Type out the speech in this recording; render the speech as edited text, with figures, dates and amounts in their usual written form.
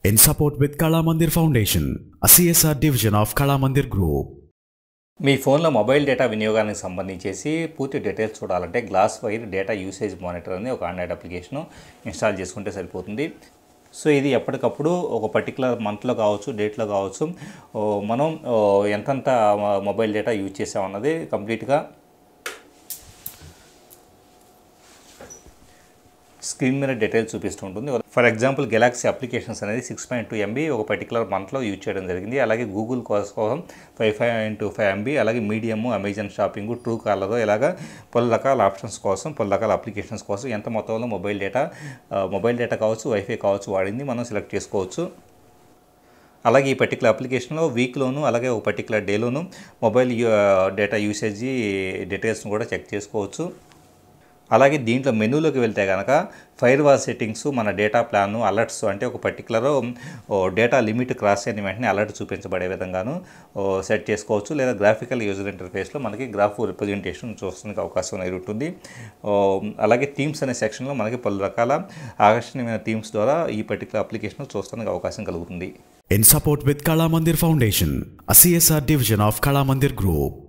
in support with Kala Mandir Foundation, a CSR division of Kala Mandir Group. మీ ఫోన్లో mobile data వినియోగానికి సంబంధించేసి పూర్తి details చూడాలంటే glass wire data usage monitor అని ఒక Android application install చేసుకుంటే సరిపోతుంది. సో ఇది ఎప్పటికప్పుడు ఒక పర్టికులర్ మంత్లో కావచ్చు, డేట్లో కావచ్చు, మనం ఎంతంత మొబైల్ డేటా యూజ్ చేసామన్నది కంప్లీట్గా స్క్రీన్ మీద డీటెయిల్స్ చూపిస్తూ ఉంటుంది. ఫర్ ఎగ్జాంపుల్ గెలాక్సీ అప్లికేషన్స్ అనేది 6.2 MB ఒక పర్టికులర్ మంత్లో యూజ్ చేయడం జరిగింది. అలాగే గూగుల్ కోసం 5.5 MB, అలాగే medium, Amazon shopping, Truecaller, ఇలాగా పలు రకాల ఆప్షన్స్ కోసం, పలు రకాల అప్లికేషన్స్ కోసం ఎంత మొత్తంలో మొబైల్ డేటా కావచ్చు, వైఫై కావచ్చు వాడింది మనం సెలెక్ట్ చేసుకోవచ్చు. అలాగే ఈ పర్టికులర్ అప్లికేషన్లో వీక్లోను అలాగే ఒక పర్టికులర్ డేలోను మొబైల్ డేటా యూసేజీ డీటెయిల్స్ను కూడా చెక్ చేసుకోవచ్చు. అలాగే దీంట్లో మెనూలోకి వెళ్తే కనుక ఫైర్ వాల్ సెట్టింగ్స్, మన డేటా ప్లాను, అలర్ట్స్ అంటే ఒక పర్టికులర్ డేటా లిమిట్ క్రాస్ అయిన వెంటనే అలర్ట్ చూపించబడే విధంగాను సెట్ చేసుకోవచ్చు. లేదా గ్రాఫికల్ యూజర్ ఇంటర్ఫేస్లో మనకి గ్రాఫ్ రిప్రజెంటేషన్ చూడడానికి అవకాశం అనేది ఉంటుంది. అలాగే థీమ్స్ అనే సెక్షన్లో మనకి పలు రకాల ఆకర్షణీయమైన థీమ్స్ ద్వారా ఈ పర్టికులర్ అప్లికేషన్ చూడడానికి అవకాశం కలుగుతుంది. In support with Kala Mandir Foundation, a CSR division of Kala Mandir Group.